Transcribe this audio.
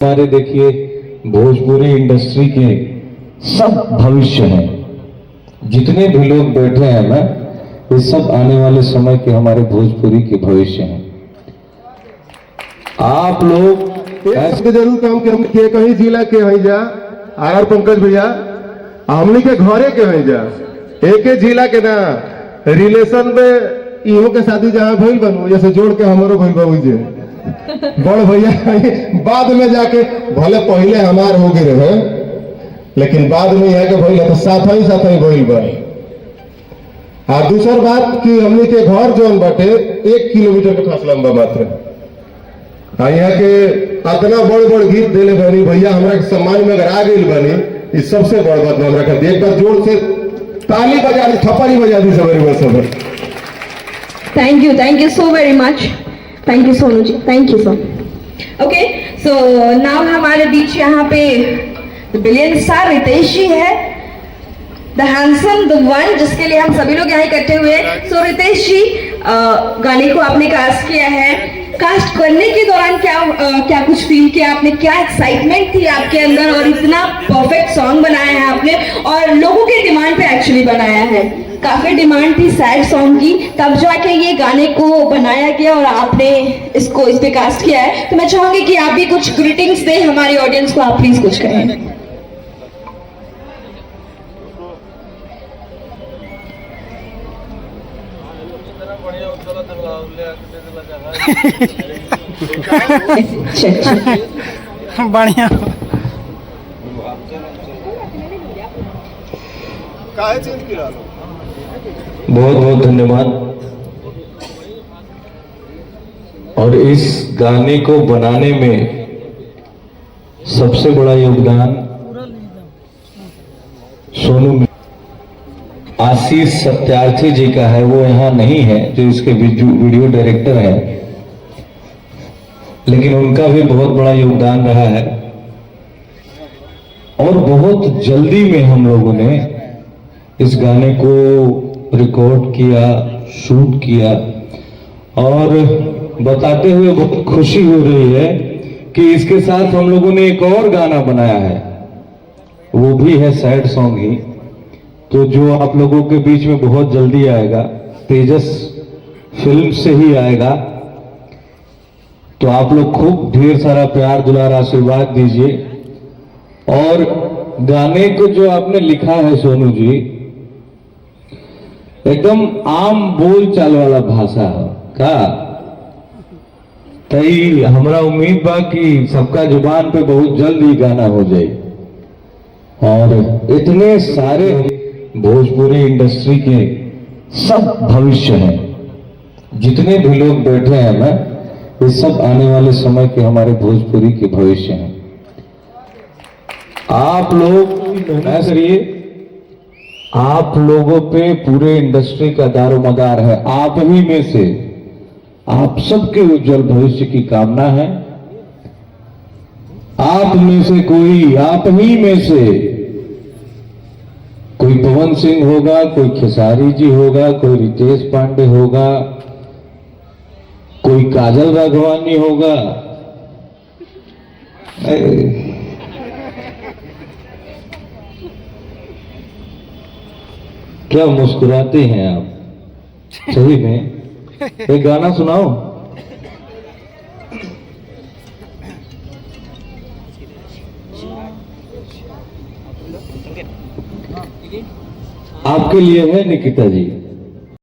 हमारे देखिए भोजपुरी इंडस्ट्री के सब भविष्य हैं। जितने भी लोग बैठे हैं ना, ये सब आने वाले समय के हमारे भोजपुरी के भविष्य हैं। आप लोग ऐसे जरूर काम के कहीं जिला के हई जा आर पंकज भैया हमनी के घरे के हई जा एक जिला के ना रिलेशन में इहो के शादी जहाँ भइल बनू जैसे जोड़ के हमारो भइल बा जे बड़ भैया बाद में जाके भले पहले हमार हो गए रहे लेकिन बाद में यहाँ के भइल तो साथ ही भइल बा। और दूसर बात कि हमनी के घर जोन बाटे 1 किलोमीटर के फासला में मात्र यहाँ के इतना बड़ गीत दिले बनी भैया हमरा के सम्मान में अगर आ गई बनी इस सबसे बड़ बात हमरा के एक बार जोर से ताली बजा दी थप्पड़ी बजा दी सब। Thank you so very much. Thank you Sonu ji, thank you sir. Okay, so now हमारे बीच यहाँ पे the billion star रितेश जी है, the handsome, the one जिसके लिए हम सभी लोग यहाँ इकट्ठे हुए। So रितेश जी गाने को आपने कास्ट किया है, कास्ट करने के दौरान क्या कुछ फील किया आपने, क्या एक्साइटमेंट थी आपके अंदर और इतना परफेक्ट सॉन्ग बनाया है आपने और लोगों के डिमांड पे एक्चुअली बनाया है। काफी डिमांड थी सैड सॉन्ग की, तब जाके ये गाने को बनाया गया और आपने इस पे कास्ट किया है। तो मैं चाहूंगी कि आप भी कुछ ग्रीटिंग्स दें हमारी ऑडियंस को, आप प्लीज कुछ कहें। बढ़िया बहुत बहुत धन्यवाद। और इस गाने को बनाने में सबसे बड़ा योगदान सोनू आशीष सत्यार्थी जी का है। वो यहाँ नहीं है जो इसके वीडियो डायरेक्टर है, लेकिन उनका भी बहुत बड़ा योगदान रहा है। और बहुत जल्दी में हम लोगों ने इस गाने को रिकॉर्ड किया, शूट किया और बताते हुए बहुत खुशी हो रही है कि इसके साथ हम लोगों ने एक और गाना बनाया है, वो भी है सैड सॉन्ग ही, तो जो आप लोगों के बीच में बहुत जल्दी आएगा, तेजस फिल्म से ही आएगा। तो आप लोग खूब ढेर सारा प्यार दुलार आशीर्वाद दीजिए। और गाने को जो आपने लिखा है सोनू जी, एकदम आम बोल चाल वाला भाषा है का, तई हमरा उम्मीद बा कि सबका जुबान पे बहुत जल्द ही गाना हो जाए। और इतने सारे भोजपुरी इंडस्ट्री के सब भविष्य हैं। जितने भी लोग बैठे हैं ना, ये सब आने वाले समय के हमारे भोजपुरी के भविष्य हैं। आप लोग ऐसा करिए, आप लोगों पे पूरे इंडस्ट्री का दारोमदार है। आप ही में से आप सबके उज्जवल भविष्य की कामना है। आप में से कोई, आप ही में से कोई पवन सिंह होगा, कोई खेसारी जी होगा, कोई रितेश पांडे होगा, कोई काजल राघवानी होगा। क्या मुस्कुराते हैं आप, सही में। एक गाना सुनाओ। आपके लिए है निकिता जी।